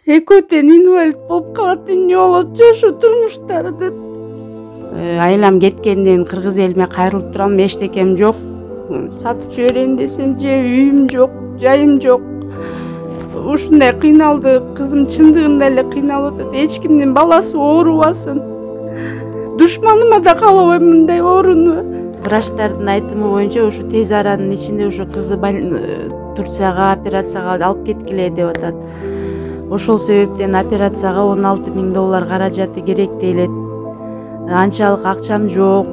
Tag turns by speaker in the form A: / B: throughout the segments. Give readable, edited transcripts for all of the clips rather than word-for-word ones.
A: экөө тең инвалид болуп калат, эмне болот жашоо турмуштары деп. Айлам кеткенден кыргыз элиме кайрылып турам, эчтекем жок. Сатып жиберейин десем же үйүм жок, жайым жок. Ушундай кыйналды, кызым чындыгында эле кыйналып атат. Эч кимдин баласы оорубасын. Душманыма да каалабайм мындай ооруну. Врачтардын айтымы боюнча ушу тез аранын ичинде ушу кызды Турцияга операцияга алып кеткиле деп атат. Ошол себептен операцияга $16.000 каражаты керек дейлет. Анчалык акчам жок.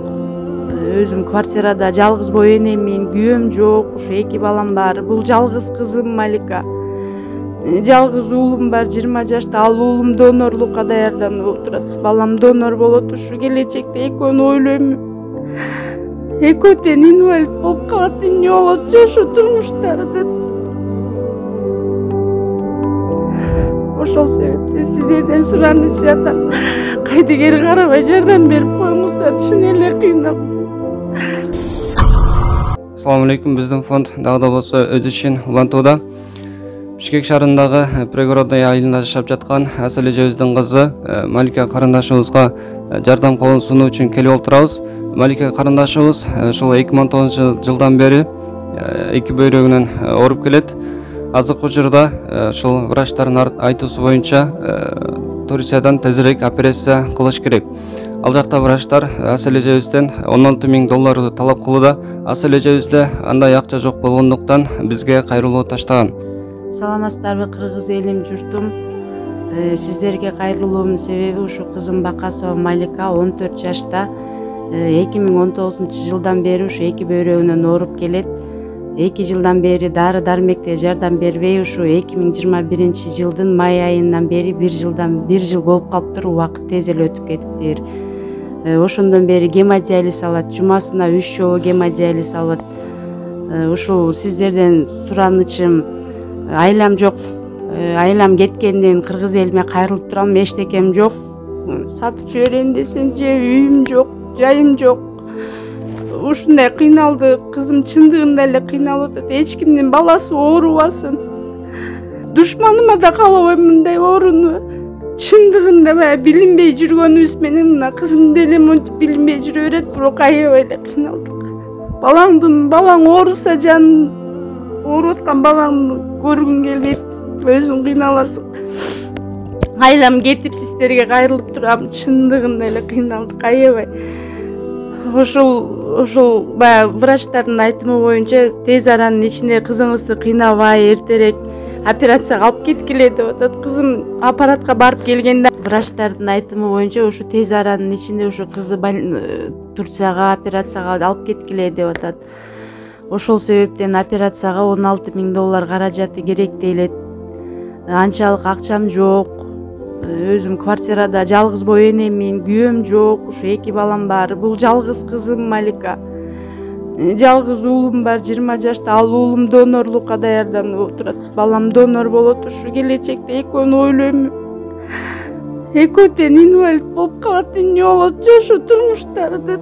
A: Өзүм квартирада жалгыз бой энемин, күйөөм жок, ушу 2 балам бар. Бул жалгыз кызым Малика. Жалгыз уулум бар, 20 жашта. Ал уулум донорлукка даярданып отурат. Балам донор болот, ушу келечекте экөөнү ойлойм. Экөө тең инвалид болуп калат, эмне болот жашоо турмуштары деп. Ошол себептен сиздерден сураныч жатам. Кайдыгер карабай жардам берип коюңуздар, чын эле кыйнап.
B: Assalamu alaikum. Биздин фонд дагы да болсо өз ишин улантууда. Бишкек шаарындагы пригородный айылында жашап жаткан Асыл эжебиздин кызы Малика карындашыбызга жардам колун сунуу үчүн келип отурабыз. Малика карындашыбыз ушул 2019 жылдан бери эки бөйрөгүнөн ооруп келет. Азыркы учурда ушул врачтардын айтуусу боюнча Турциядан тезирээк операция кылыш керек. Ал жакта врачтар Асыл эжебизден $16.000 талап кылууда. Асыл эжебизде андай акча жок болгондуктан бизге кайрылуу таштаган.
A: Саламатсыздарбы кыргыз элим, журтум. Сиздерге кайрылуумдун себеби ушу кызым Бакасова Малика 14 жашта. 2019 жылдан бери ушу эки бөйрөгүнөн ооруп келет. 2 жылдан бери дары дармекте жардам бербей ушу 2021 жылдын май айынан бери 1 жыл болуп калыптыр. Убакыт тез эле өтүп кетиптир. Ошондон бери гемодиализ алат, жумасына 3 жолу гемодиализ алат. Ушул сиздерден суранычым, айлам жок. Айлам кеткенден кыргыз элиме кайрылып турам, эчтекем жок. Сатып жиберейин десем же үйүм жок, жайым жок. Ушундай кыйналды, кызым чындыгында эле кыйналып атат. Эч кимдин баласы оорубасын. Душманыма да каалабайм мындай ооруну. Чындыгында баягы билинбей жүргөнүбүз менен мына кызым деле монтип билинбей жүрө берет, бирок аябай эле кыйналдык. Балаң ооруса жан, ооруп аткан балаңды көргүң келбейт, өзүң кыйналасың. Айлам кетип сиздерге кайрылып турам, чындыгында эле кыйналдык, аябай. Ошол баягы врачтардын айтымы боюнча тез аранын ичинде кызыңызды кыйнабай, эртерээк операцияга алып кеткиле деп атат. Кызым аппаратка барып келгенде врачтардын айтымы боюнча ушу тез аранын ичинде ушу кызды Турцияга операцияга алып кеткиле деп атат. Ошол себептен операцияга $16.000 каражаты керек дейлет. Анчалык акчам жок. Өзүм квартирада жалгыз бой энемин, күйөөм жок, ушу 2 балам бар. Бул жалгыз кызым Малика. Жалгыз уулум бар, 20 жашта. Ал уулум донорлукка даярданып отурат. Балам донор болот, ушу келечекте экөөнү ойлойм. Экөө тең инвалид болуп калат, эмне болот жашоо турмуштары деп.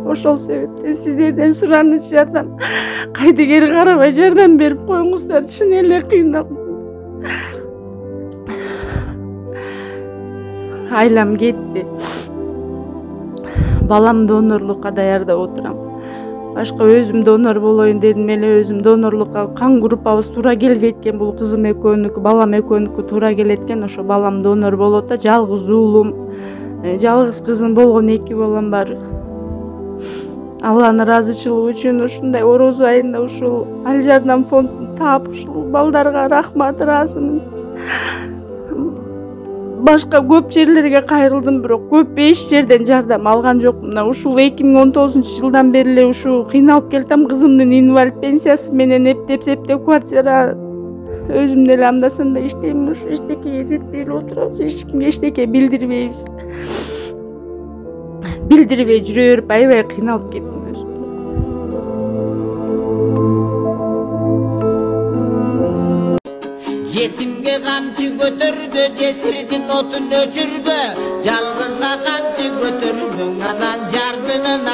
A: Ошол себептен сиздерден сураныч жатам. Кайдыгер карабай жардам берип коюңуздар, чын эле кыйнап. Айлам кетти. Балам донорлукка даярдап отурам. Башка өзүм донор болоюн дедим эле, өзүм донорлукка кан группабыз туура келбей экен. Бул кызым экөөнүкү, балам экөөнүкү туура келет экен. Ошо балам донор болот да, жалгыз уулум, жалгыз кызым болгон 2 балам бар. Алланын ыраазычылыгы үчүн ушундай орозо айында ушул Ал жардам фондун таап ушул балдарга рахмат, ыраазымын. Башка көп жерлерге кайрылдым, бирок көп эч жерден жардам алган жокмун. Ушул 2019 жылдан бери эле ушу кыйналып келатам. Кызымдын инвалид пенсиясы менен эптеп квартира өзүм деле анда-санда иштейм. Ушу эчтекеге жетпей эле отурабыз, эч кимге эчтеке билдирбейбиз. Билдирбей жүрө берип аябай кыйналып кеттим өзүм.
C: Жетимге камчы көтөрбө, жесирдин отун өчүрбө. Жалгызга камчы көтөрбөң, анан жардынын